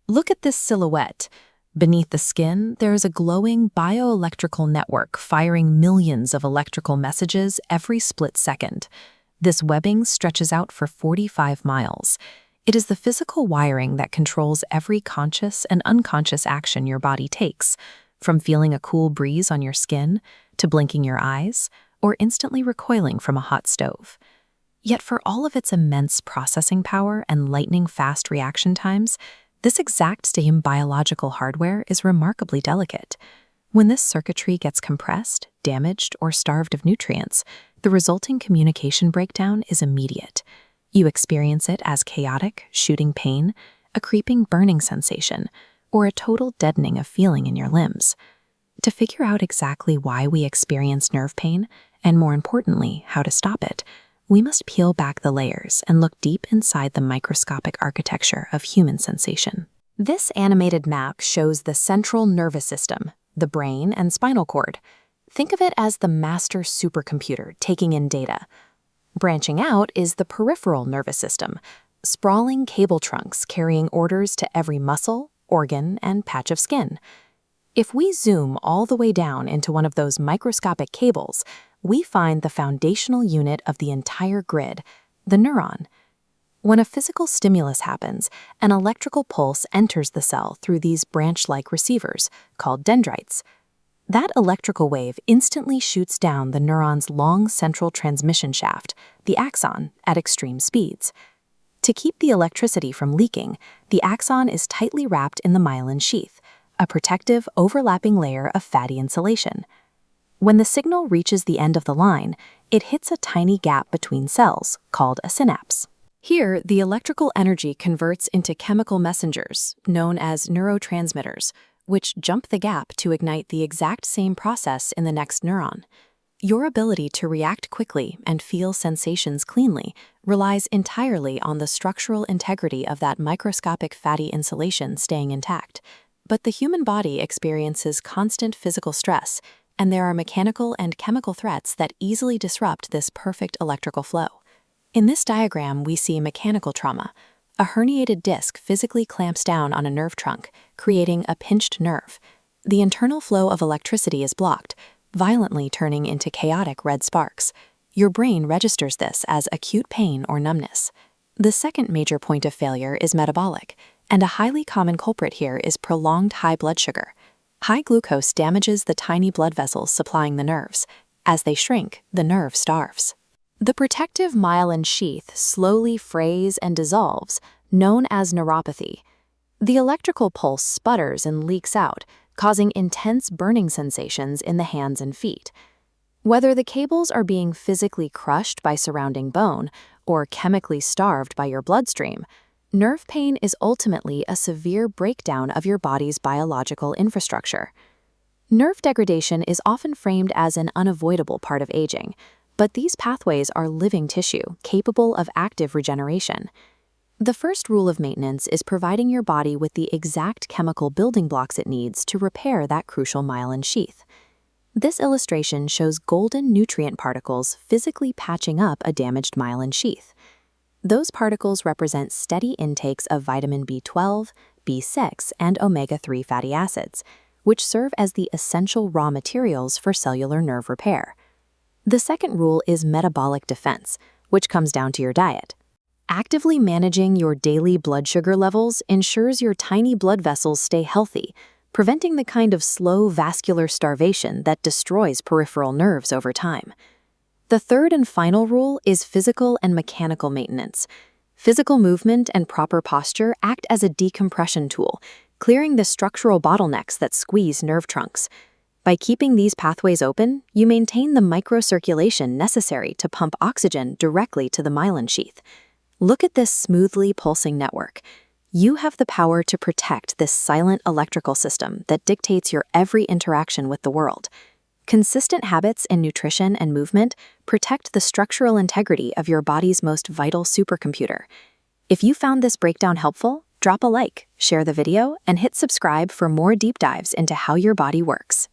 Look at this silhouette. Beneath the skin, there is a glowing bioelectrical network firing millions of electrical messages every split second. This webbing stretches out for 45 miles. It is the physical wiring that controls every conscious and unconscious action your body takes, from feeling a cool breeze on your skin to blinking your eyes or instantly recoiling from a hot stove. Yet for all of its immense processing power and lightning-fast reaction times, this exact same biological hardware is remarkably delicate. When this circuitry gets compressed, damaged, or starved of nutrients, the resulting communication breakdown is immediate. You experience it as chaotic, shooting pain, a creeping burning sensation, or a total deadening of feeling in your limbs. To figure out exactly why we experience nerve pain, and more importantly, how to stop it, we must peel back the layers and look deep inside the microscopic architecture of human sensation. This animated map shows the central nervous system, the brain and spinal cord. Think of it as the master supercomputer taking in data. Branching out is the peripheral nervous system, sprawling cable trunks carrying orders to every muscle, organ, and patch of skin. If we zoom all the way down into one of those microscopic cables, we find the foundational unit of the entire grid, the neuron. When a physical stimulus happens, an electrical pulse enters the cell through these branch-like receivers, called dendrites. That electrical wave instantly shoots down the neuron's long central transmission shaft, the axon, at extreme speeds. To keep the electricity from leaking, the axon is tightly wrapped in the myelin sheath, a protective, overlapping layer of fatty insulation. When the signal reaches the end of the line, it hits a tiny gap between cells, called a synapse. Here, the electrical energy converts into chemical messengers, known as neurotransmitters, which jump the gap to ignite the exact same process in the next neuron. Your ability to react quickly and feel sensations cleanly relies entirely on the structural integrity of that microscopic fatty insulation staying intact. But the human body experiences constant physical stress, and there are mechanical and chemical threats that easily disrupt this perfect electrical flow. In this diagram, we see mechanical trauma. A herniated disc physically clamps down on a nerve trunk, creating a pinched nerve. The internal flow of electricity is blocked, violently turning into chaotic red sparks. Your brain registers this as acute pain or numbness. The second major point of failure is metabolic, and a highly common culprit here is prolonged high blood sugar. High glucose damages the tiny blood vessels supplying the nerves. As they shrink, the nerve starves. The protective myelin sheath slowly frays and dissolves, known as neuropathy. The electrical pulse sputters and leaks out, causing intense burning sensations in the hands and feet. Whether the cables are being physically crushed by surrounding bone or chemically starved by your bloodstream, nerve pain is ultimately a severe breakdown of your body's biological infrastructure. Nerve degradation is often framed as an unavoidable part of aging, but these pathways are living tissue capable of active regeneration. The first rule of maintenance is providing your body with the exact chemical building blocks it needs to repair that crucial myelin sheath. This illustration shows golden nutrient particles physically patching up a damaged myelin sheath. Those particles represent steady intakes of vitamin B12, B6, and omega-3 fatty acids, which serve as the essential raw materials for cellular nerve repair. The second rule is metabolic defense, which comes down to your diet. Actively managing your daily blood sugar levels ensures your tiny blood vessels stay healthy, preventing the kind of slow vascular starvation that destroys peripheral nerves over time. The third and final rule is physical and mechanical maintenance. Physical movement and proper posture act as a decompression tool, clearing the structural bottlenecks that squeeze nerve trunks. By keeping these pathways open, you maintain the microcirculation necessary to pump oxygen directly to the myelin sheath. Look at this smoothly pulsing network. You have the power to protect this silent electrical system that dictates your every interaction with the world. Consistent habits in nutrition and movement protect the structural integrity of your body's most vital supercomputer. If you found this breakdown helpful, drop a like, share the video, and hit subscribe for more deep dives into how your body works.